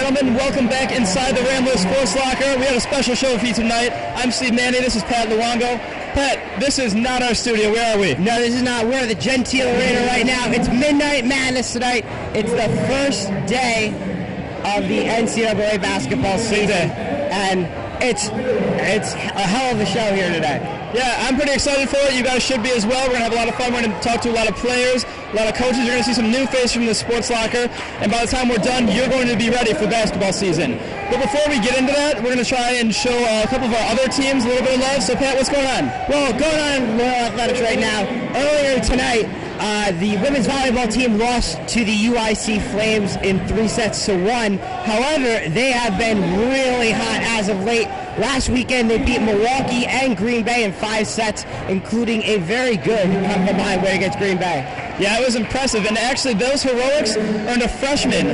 gentlemen, welcome back inside the Rambler Sports Locker. We have a special show for you tonight. I'm Steve Manny, this is Pat Luongo. Pat, this is not our studio, where are we? No, this is not. We're at the Gentile Arena right now. It's Midnight Madness tonight. It's the first day of the NCAA basketball season, and it's a hell of a show here today. Yeah, I'm pretty excited for it. You guys should be as well. We're going to have a lot of fun. We're going to talk to a lot of players, a lot of coaches. You're going to see some new faces from the sports locker. And by the time we're done, you're going to be ready for basketball season. But before we get into that, we're going to try and show a couple of our other teams a little bit of love. So, Pat, what's going on? Well, going on in Loyola Athletics right now, earlier tonight, the women's volleyball team lost to the UIC Flames in 3-1. However, they have been really hot as of late. Last weekend, they beat Milwaukee and Green Bay in 5 sets, including a very good combined win against Green Bay. Yeah, it was impressive. And actually, those heroics earned a freshman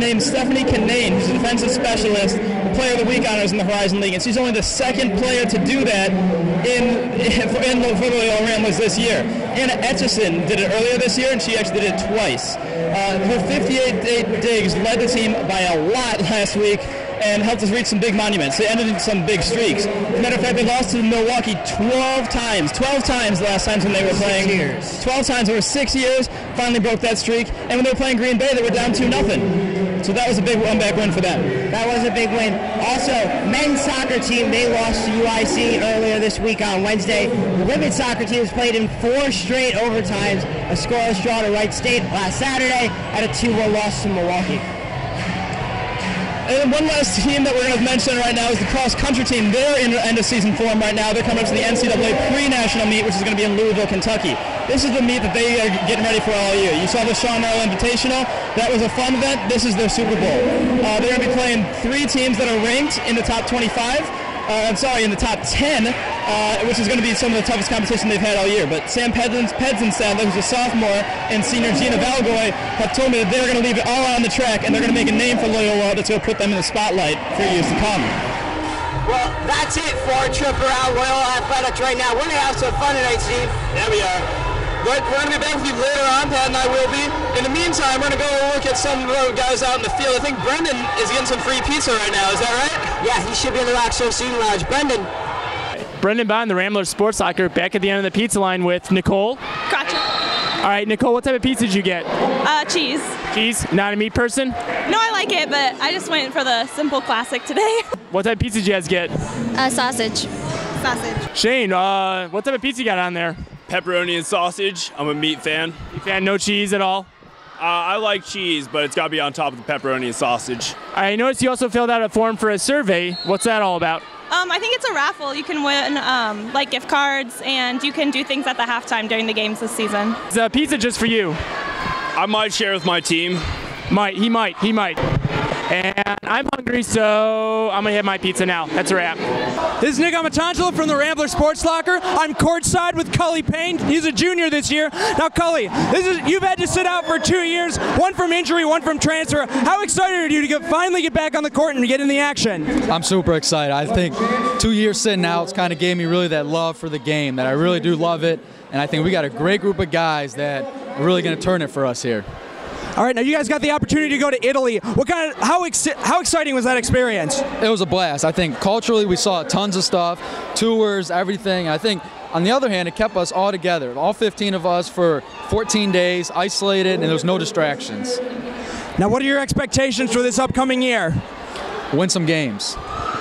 named Stephanie Kinane, who's a defensive specialist, Player of the Week honors in the Horizon League. And she's only the second player to do that for the Loyola Ramblers this year. Anna Etchison did it earlier this year, and she actually did it twice. Her 58 digs led the team by a lot last week and helped us reach some big monuments. They ended in some big streaks. As a matter of fact, they lost to Milwaukee 12 times. 12 times the last time when they were playing. 6 years. 12 times over 6 years. Finally broke that streak. And when they were playing Green Bay, they were down 2-0. So that was a big one-back win for them. That was a big win. Also, men's soccer team, they lost to UIC earlier this week on Wednesday. The women's soccer team has played in 4 straight overtimes, a scoreless draw to Wright State last Saturday, and a 2-1 loss to Milwaukee. And one last team that we're going to mention right now is the cross-country team. They're in end-of-season form right now. They're coming up to the NCAA pre-national meet, which is going to be in Louisville, Kentucky. This is the meet that they are getting ready for all year. You saw the Sean Merrill Invitational. That was a fun event. This is their Super Bowl. They're going to be playing 3 teams that are ranked in the top 25. In the top 10, which is going to be some of the toughest competition they've had all year. But Sam Pedzenstad, who's a sophomore, and senior Gina Valgoy have told me that they're going to leave it all on the track, and they're going to make a name for Loyola that's going to put them in the spotlight for years to come. Well, that's it for our trip around Loyola Athletics right now. We're going to have some fun tonight, Steve. Yeah, we are. We're going to be back with you later on, Pat and I will be. In the meantime, we're going to go look at some of the guys out in the field. I think Brendan is getting some free pizza right now. Is that right? Yeah, he should be in the Rockstar Student Lounge. Brendan Bond, the Rambler Sports Locker, back at the end of the pizza line with Nicole. Gotcha. All right, Nicole, what type of pizza did you get? Cheese. Cheese? Not a meat person? No, I like it, but I just went for the simple classic today. What type of pizza did you guys get? Sausage. Shane, what type of pizza you got on there? Pepperoni and sausage. I'm a meat fan. Meat fan, no cheese at all? I like cheese, but it's got to be on top of the pepperoni and sausage. I noticed you also filled out a form for a survey. What's that all about? I think it's a raffle. You can win like gift cards, and you can do things at the halftime during the games this season. Is pizza just for you? I might share with my team. He might. And I'm hungry, so I'm going to hit my pizza now. That's a wrap. This is Nick Amatangelo from the Rambler Sports Locker. I'm courtside with Cully Payne. He's a junior this year. Now, Cully, you've had to sit out for 2 years, one from injury, one from transfer. How excited are you to finally get back on the court and get in the action? I'm super excited. I think 2 years sitting out, it's kind of gave me really that love for the game, that I really do love it. And I think we got a great group of guys that are really going to turn it for us here. All right, now you guys got the opportunity to go to Italy. How exciting was that experience? It was a blast. I think culturally we saw tons of stuff, tours, everything. I think on the other hand, it kept us all together, all 15 of us for 14 days, isolated, and there was no distractions. Now, what are your expectations for this upcoming year? Win some games.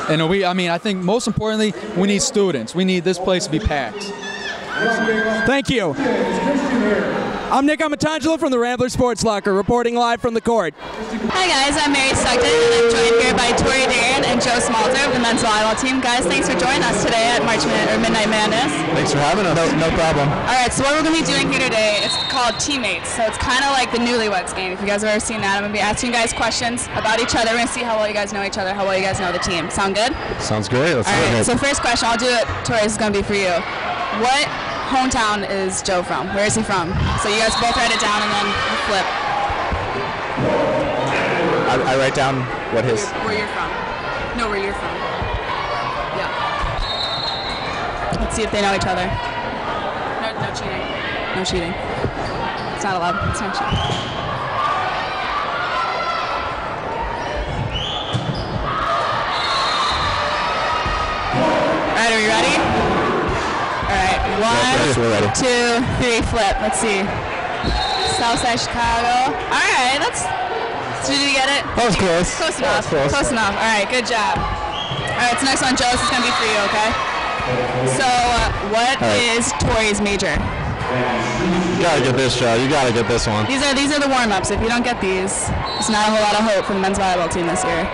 And I think most importantly, we need students. We need this place to be packed. Thank you. I'm Nick Amatangelo from the Rambler Sports Locker, reporting live from the court. Hi guys, I'm Mary Stockton, and I'm joined here by Tori Darren and Joe Smalter of the men's volleyball team. Guys, thanks for joining us today at Midnight Madness. Thanks for having us. No problem. All right, so what we're going to be doing here today is called Teammates. So it's kind of like the Newlyweds game. If you guys have ever seen that, I'm going to be asking you guys questions about each other. We're going to see how well you guys know each other, how well you guys know the team. Sound good? Sounds great. Let's All right, go ahead. so first question, I'll do it. Tori, this is going to be for you. What hometown is Joe from? Where is he from? So you guys both write it down and then flip. I write down what his... Where you're from. No, where you're from. Yeah. Let's see if they know each other. No cheating. No cheating. It's not allowed. It's not cheating. are you ready? All right, 1, 2, 3, flip. Let's see. Southside Chicago. All right, did you get it? That was close. Close enough. Close enough. All right, good job. All right, so next one, Joe, this is going to be for you, okay? So, what is Tori's major? You gotta get this, Joe. You gotta get this one. These are the warm-ups. If you don't get these, there's not a whole lot of hope for the men's volleyball team this year.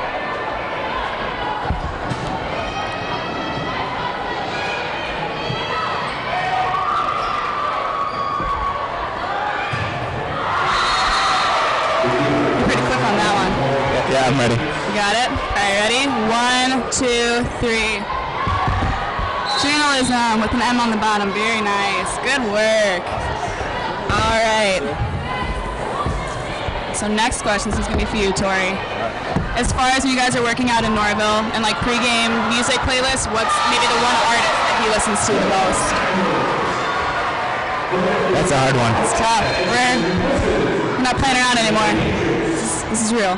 Yeah, I'm ready. You got it? All right, ready? 1, 2, 3. Journalism with an M on the bottom. Very nice. Good work. All right. So next question, this is going to be for you, Tori. As far as when you guys are working out in Norville and like pregame music playlists, what's maybe the one artist that he listens to the most? That's a hard one. It's tough. We're not playing around anymore. This is real.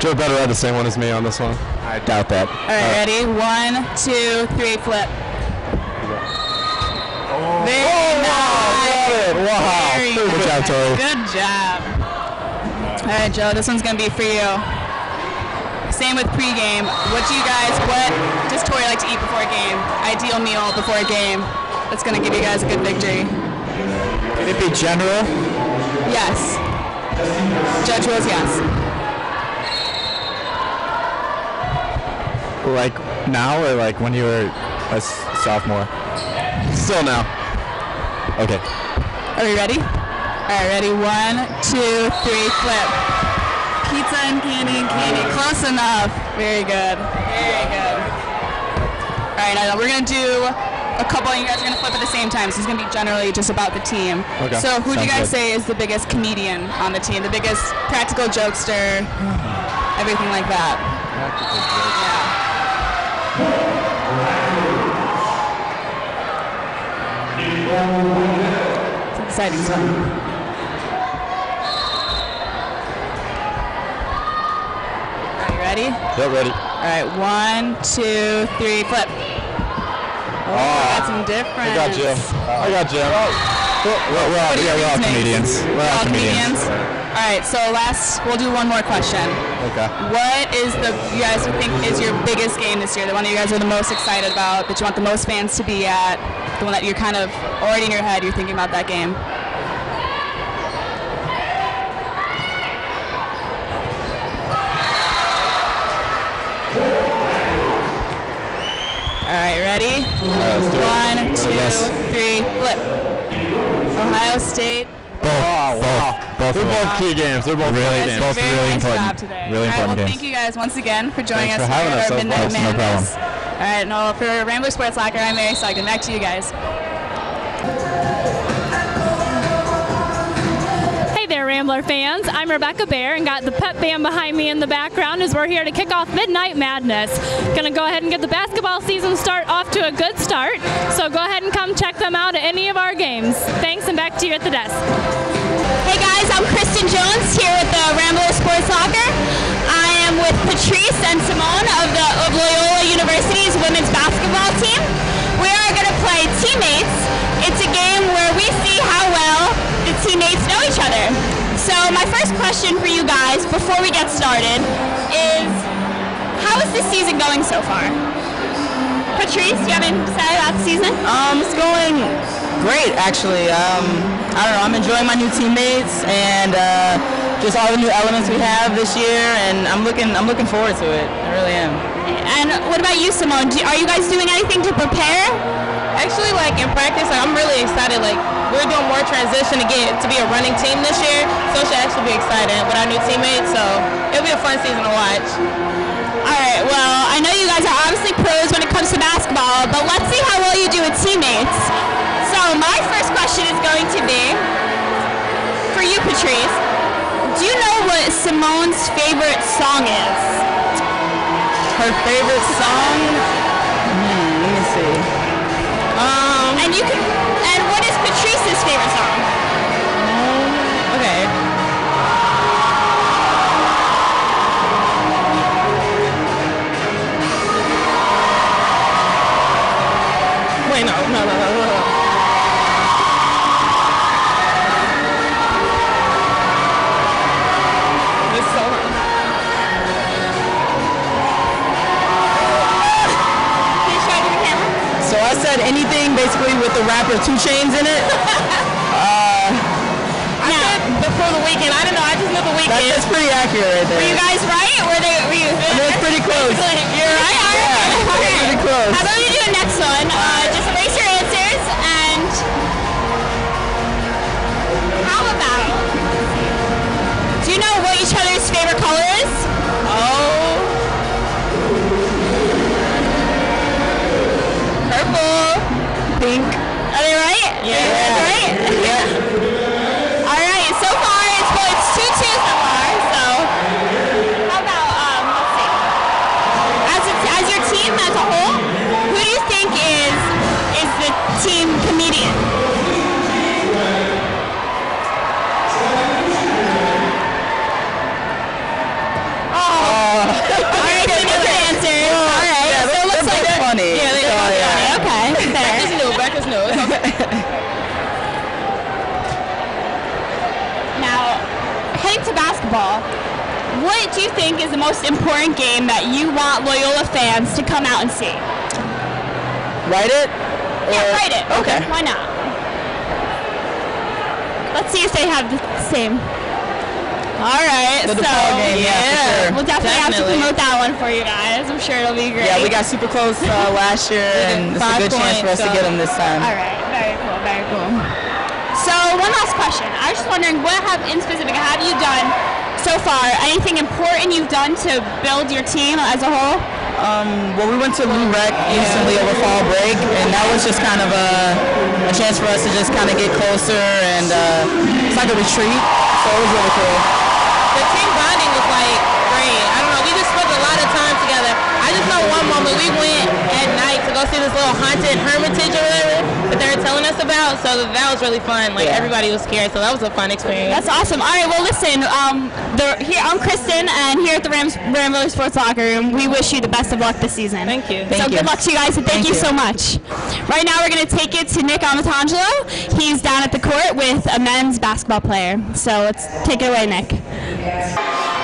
Joe better have the same one as me on this one. I doubt that. All right, ready? 1, 2, 3, flip. Very nice. Wow. Very Good job, Tori. Good job. All right, Joe, this one's going to be for you. Same with pregame. What does Tori like to eat before a game? Ideal meal before a game that's going to give you guys a good victory. Can it be general? Yes. Judge was yes. Like now or like when you were a sophomore? Still now. Okay. Are you ready? All right, ready? 1, 2, 3, flip. Pizza and candy. Close enough. Very good. Very good. All right, now we're going to do a couple, and you guys are going to flip at the same time, so it's going to be generally just about the team. Okay. So who do you guys Sounds good. say is the biggest comedian on the team? The biggest practical jokester, everything like that? It's an exciting stuff. Ready? Yep, ready. All right, 1, 2, 3, flip. Oh, that's some difference. I got Jim. We're all comedians. We're all comedians. All right, so we'll do one more question. Okay. What is you guys think is your biggest game this year? The one that you guys are the most excited about, that you want the most fans to be at, the one that you're kind of already in your head, you're thinking about that game? All right, ready? 1, 2, 3, flip. Ohio State. Both. They're both key games. They're both really important. Today. Really important games. Thank you guys once again for joining Thanks us for having for us. our Midnight No problem. Madness. All right, no, for Rambler Sports Locker, I'm Mary Sogden. Back to you guys. Hey there, Rambler fans. I'm Rebecca Bear and got the pep band behind me in the background as we're here to kick off Midnight Madness. Gonna go ahead and get the basketball season off to a good start. So go ahead and come check them out at any of our games. Thanks, and back to you at the desk. Hey guys, I'm Kristen Jones here with the Rambler Sports Locker. I am with Patrice and Simone of Loyola University's women's basketball team. We are going to play teammates. It's a game where we see how well the teammates know each other. So my first question for you guys before we get started is, how is this season going so far? Patrice, do you have anything to say about the season? It's going great, actually. I don't know, I'm enjoying my new teammates and just all the new elements we have this year, and I'm looking forward to it. I really am. And what about you, Simone? Are you guys doing anything to prepare? Actually, like in practice, I'm really excited. Like we're doing more transition to be a running team this year, so it should actually be exciting with our new teammates. So it'll be a fun season to watch. All right. Well, I know you guys are obviously pros when it comes to basketball, but let's see how well you do with teammates. So my first question is going to be for you, Patrice. Do you know what Simone's favorite song is? Her favorite song? Let me see. And what is Patrice's favorite song? Okay. said anything basically with the rapper 2 Chainz in it. I said before the weekend. I don't know. I just know the weekend. That's pretty accurate right there. Were you guys right? Were you? That's pretty close. You're right. All right. Yeah, Okay. pretty close. How about we do the next one? Just erase your answers and how about? Do you know what each other's favorite color is? Oh. Purple. Pink. Are they right? Yeah. Right? Yeah. All right. So far, it's 2-2 so far. So, how about let's see. As your team as a whole, who do you think is the team comedian? All right. So no good answers. All right. Yeah, So it looks like that's funny. Yeah, they look funny. Okay. Fair. Becca's new. It's okay. Now, heading to basketball, what do you think is the most important game that you want Loyola fans to come out and see? Write it? Yeah, write it. Okay. Why not? Let's see if they have the same. All right. The So, DePaul game, yeah, for sure. we'll definitely have to promote that one for you guys. I'm sure it'll be great. Yeah, we got super close last year, and it's a good chance for us to get them this time. All right. Very cool. Very cool. So, one last question. I was just wondering, what in specific have you done so far? Anything important you've done to build your team as a whole? Well, we went to Lou Rec recently over fall break, and that was just kind of a chance for us to just kind of get closer, and it's like a retreat, so it was really cool. The team bonding was like great. I don't know. We just spent a lot of time together. I just know one moment we went at night to go see this little haunted hermitage or whatever that they were telling us about. So that was really fun. Like everybody was scared, so that was a fun experience. That's awesome. All right, well, listen, here I'm Kristen, and here at the Rambler Sports Locker, and we wish you the best of luck this season. Thank you. Good luck to you guys, and thank you so much. Right now, we're going to take it to Nick Amatangelo. He's down at the court with a men's basketball player. So let's take it away, Nick.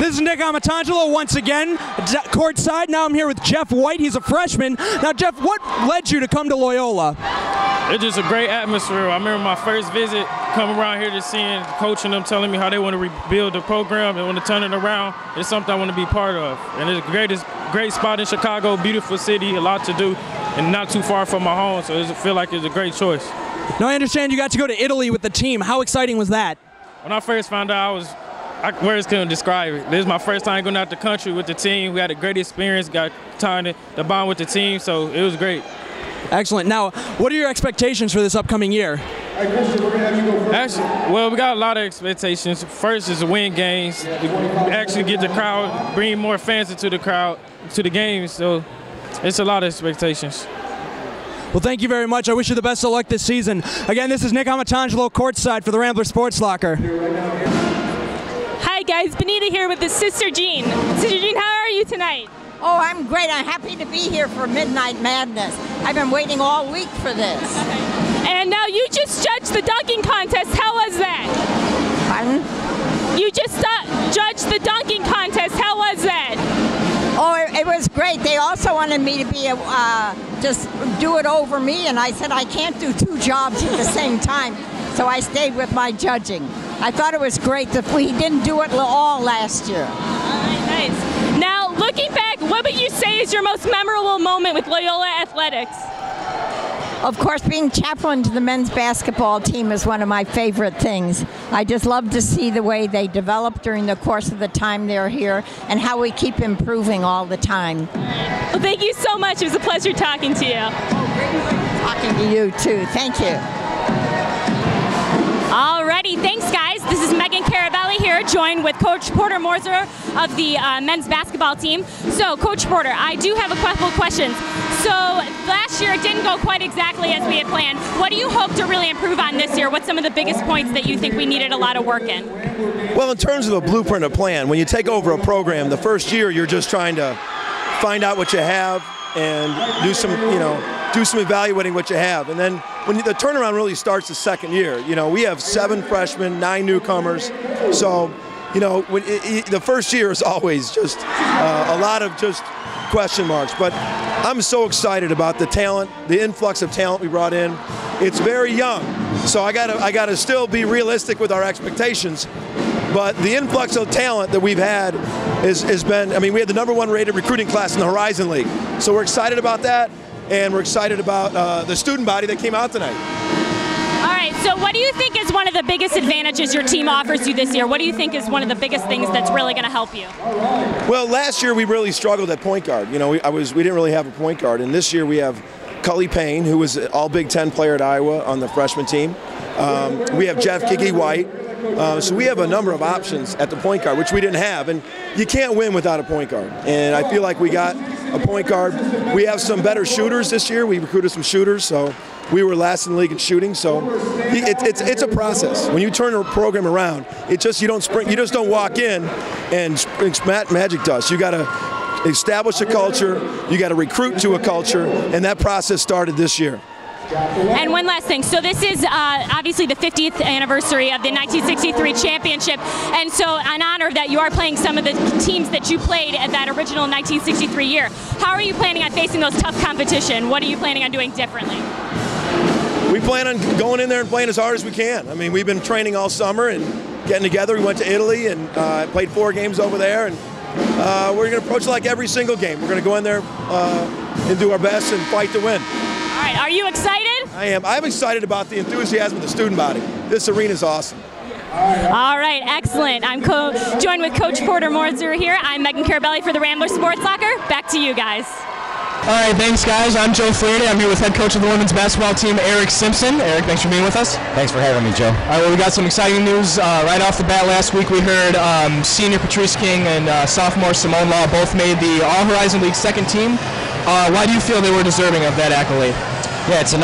This is Nick Amatangelo once again, courtside. Now I'm here with Jeff White. He's a freshman. Now, Jeff, what led you to come to Loyola? It's just a great atmosphere. I remember my first visit, coming around here to seeing coach and them telling me how they want to rebuild the program and want to turn it around. It's something I want to be part of. And it's a great spot in Chicago, beautiful city, a lot to do, and not too far from my home, so I feel like it's a great choice. Now, I understand you got to go to Italy with the team. How exciting was that? When I first found out, words couldn't describe it. This is my first time going out the country with the team. We had a great experience, got time to bond with the team, so it was great. Excellent. Now, what are your expectations for this upcoming year? Actually, well, we got a lot of expectations. First is to win games, actually get the crowd, bring more fans into the crowd, to the games, so it's a lot of expectations. Well, thank you very much. I wish you the best of luck this season. Again, this is Nick Amatangelo courtside for the Rambler Sports Locker. Hi guys, Benita here with the Sister Jean. Sister Jean, how are you tonight? Oh, I'm great. I'm happy to be here for Midnight Madness. I've been waiting all week for this. And now you just judged the dunking contest. How was that? Pardon? You just judged the dunking contest. How was that? Oh, it was great. They also wanted me to be just do it over me, and I said I can't do 2 jobs at the same time, so I stayed with my judging. I thought it was great that we didn't do it all last year. Nice. Now, looking back, what would you say is your most memorable moment with Loyola Athletics? Of course, being chaplain to the men's basketball team is one of my favorite things. I just love to see the way they develop during the course of the time they're here and how we keep improving all the time. Well, thank you so much. It was a pleasure talking to you. Talking to you, too. Thank you. Alrighty, thanks guys. This is Megan Carabelli here, joined with Coach Porter Morzer of the men's basketball team. So, Coach Porter, I do have a couple of questions. So, last year it didn't go quite exactly as we had planned. What do you hope to really improve on this year? What's some of the biggest points that you think we needed a lot of work in? Well, in terms of a blueprint, a plan, when you take over a program, the first year you're just trying to find out what you have and do some, do some evaluating what you have. And then when the turnaround really starts the second year, we have 7 freshmen, 9 newcomers. So, the first year is always just a lot of just question marks, but I'm so excited about the talent, the influx of talent we brought in. It's very young, so I gotta still be realistic with our expectations. But the influx of talent that we've had has been, I mean, we had the #1 rated recruiting class in the Horizon League. So we're excited about that, and we're excited about the student body that came out tonight. All right, so what do you think is one of the biggest advantages your team offers you this year? What do you think is one of the biggest things that's really going to help you? Well, last year we really struggled at point guard. You know, we didn't really have a point guard, and this year we have Cully Payne, who was an all Big Ten player at Iowa on the freshman team. We have Jeff Kiki White. So we have a number of options at the point guard, which we didn't have, and you can't win without a point guard. And I feel like we got a point guard. We have some better shooters this year. We recruited some shooters, so we were last in the league in shooting. So it's a process. When you turn a program around, you just don't walk in and spring magic dust. You got to establish a culture. You got to recruit to a culture, and that process started this year. And one last thing. So this is obviously the 50th anniversary of the 1963 championship, and so an honor that you are playing some of the teams that you played at that original 1963 year. How are you planning on facing those tough competition? What are you planning on doing differently? We plan on going in there and playing as hard as we can. I mean, we've been training all summer and getting together. We went to Italy and played 4 games over there, and we're going to approach it like every single game. We're going to go in there and do our best and fight to win. All right, are you excited? I am. I'm excited about the enthusiasm of the student body. This arena is awesome. All right, excellent. I'm joined with Coach Porter Morzer here. I'm Megan Carabelli for the Rambler Sports Locker. Back to you guys. All right, thanks, guys. I'm Joe Flaherty. I'm here with head coach of the women's basketball team, Eric Simpson. Eric, thanks for being with us. Thanks for having me, Joe. All right, well, we got some exciting news right off the bat. Last week we heard senior Patrice King and sophomore Simone Law both made the All-Horizon League second team. Why do you feel they were deserving of that accolade? Yeah, it's a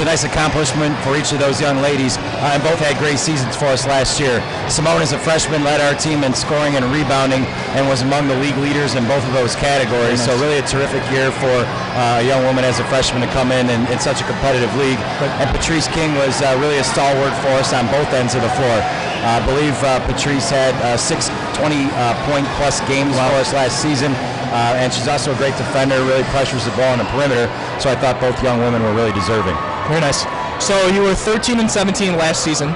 nice accomplishment for each of those young ladies, and both had great seasons for us last year. Simone, as a freshman, led our team in scoring and rebounding and was among the league leaders in both of those categories. So really a terrific year for a young woman as a freshman to come in such a competitive league. And Patrice King was really a stalwart for us on both ends of the floor. I believe Patrice had 6 20-point-plus games for us last season. And she's also a great defender, really pressures the ball on the perimeter. So I thought both young women were really deserving. Very nice. So you were 13 and 17 last season.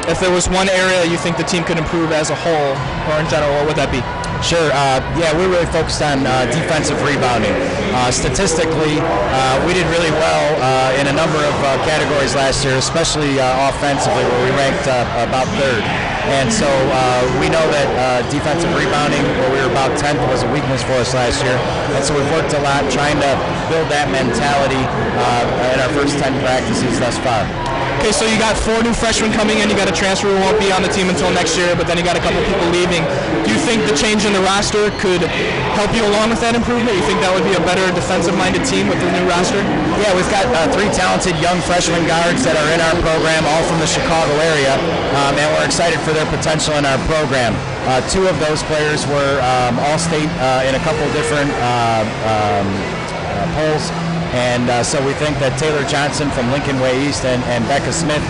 If there was one area you think the team could improve as a whole, or in general, what would that be? Sure. Yeah, we're really focused on defensive rebounding. Statistically, we did really well in a number of categories last year, especially offensively, where we ranked about 3rd. And so we know that defensive rebounding, where we were about 10th, was a weakness for us last year. And so we've worked a lot trying to build that mentality in our first 10 practices thus far. Okay, so you got 4 new freshmen coming in. You got a transfer who won't be on the team until next year, but then you got a couple people leaving. Do you think the change in the roster could help you along with that improvement? You think that would be a better defensive-minded team with the new roster? Yeah, we've got 3 talented young freshman guards that are in our program, all from the Chicago area, and we're excited for their potential in our program. 2 of those players were All-State in a couple different polls. And so we think that Taylor Johnson from Lincoln Way East and Becca Smith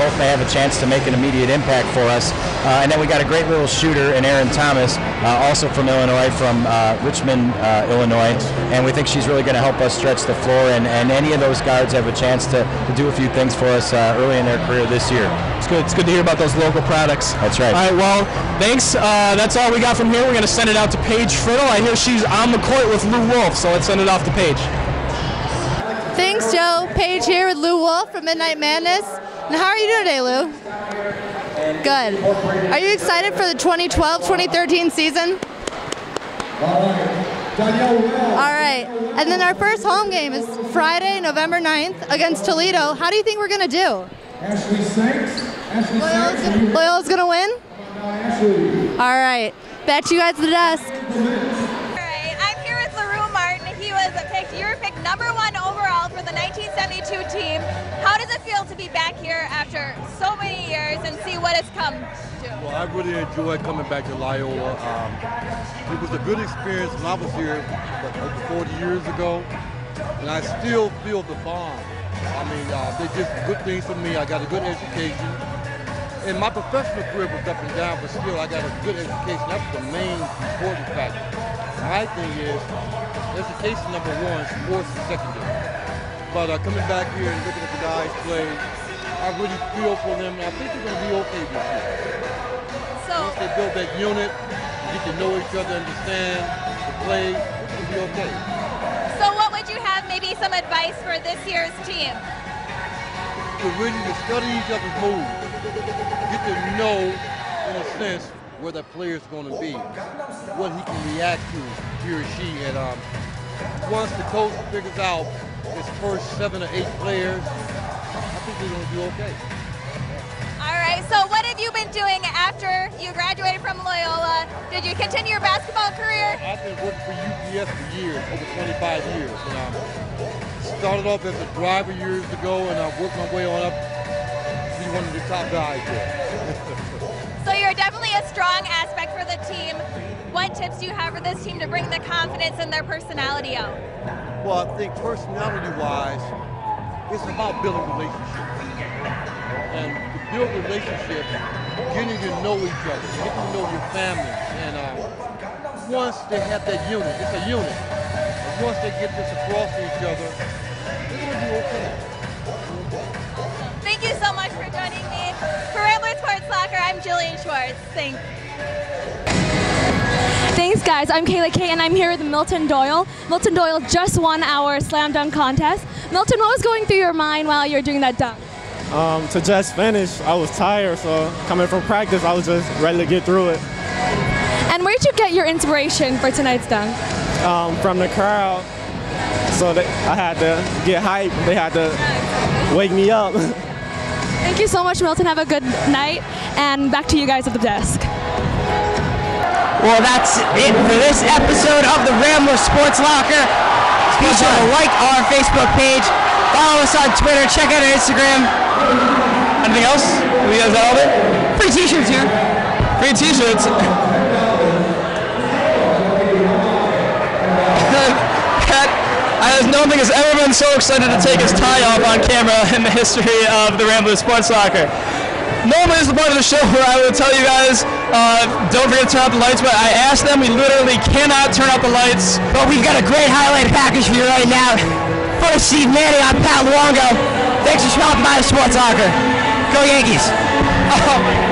both may have a chance to make an immediate impact for us. And then we got a great little shooter in Erin Thomas, also from Illinois, from Richmond, Illinois. And we think she's really going to help us stretch the floor. And any of those guards have a chance to do a few things for us early in their career this year. It's good. It's good to hear about those local products. That's right. All right, well, thanks. That's all we got from here. We're going to send it out to Paige Friddle. I hear she's on the court with Lou Wolf, so let's send it off to Paige. Thanks, Joe. Paige here with Lou Wolf from Midnight Madness. And how are you doing today, Lou? Good. Are you excited for the 2012-2013 season? All right. And then our first home game is Friday, November 9th against Toledo. How do you think we're going to do? Loyola's going to win? All right. Bet you guys to the desk. You were picked #1 overall for the 1972 team. How does it feel to be back here after so many years and see what has come to? Well, I really enjoyed coming back to Loyola. It was a good experience when I was here over 40 years ago, and I still feel the bond. I mean, they did good things for me. I got a good education. And my professional career was up and down, but still I got a good education. That's the main important factor. My thing is, education number one, sports is secondary. But coming back here and looking at the guys play, I really feel for them, and I think they're going to be okay this year. So, once they build that unit, get to know each other, understand the play, it's going to be okay. So what would you have, maybe some advice for this year's team? To really study each other's moves, get to know, in a sense, where that player is going to be, what he can react to, he or she. And once the coach figures out his first 7 or 8 players, I think they're going to be okay. All right, so what have you been doing after you graduated from Loyola? Did you continue your basketball career? I've been working for UPS for years, over 25 years. And started off as a driver years ago, and I worked my way on up to be one of the top guys there. So you're definitely a strong aspect for the team. What tips do you have for this team to bring the confidence and their personality out? Well, I think personality-wise, it's about building relationships. And to build relationships, getting to know each other, getting to know your families. And once they have that unit, it's a unit. And once they get this across to each other, they're going to be okay. Thank you so much for joining me. For Rambler Sports Locker, I'm Jillian Schwartz. Thanks. Thanks, guys. I'm Kayla Kay, and I'm here with Milton Doyle. Milton Doyle just won our slam dunk contest. Milton, what was going through your mind while you were doing that dunk? To just finish, I was tired, so coming from practice, I was just ready to get through it. And where did you get your inspiration for tonight's dunk? From the crowd, so I had to get hyped. They had to wake me up. Thank you so much, Milton. Have a good night, and back to you guys at the desk. Well, that's it for this episode of the Rambler Sports Locker. Be sure to like our Facebook page, follow us on Twitter, check out our Instagram. Anything else? We guys got all of it? Free t-shirts here. Free t-shirts. Pat, I don't think has ever been so excited to take his tie off on camera in the history of the Rambler Sports Locker. Normally this is the part of the show where I would tell you guys, don't forget to turn out the lights, but I asked them, we literally cannot turn out the lights. But we've got a great highlight package for you right now. For Steve Manning, I'm Pat Luongo. Thanks for stopping by the Sports Locker. Go Yankees. Oh my God.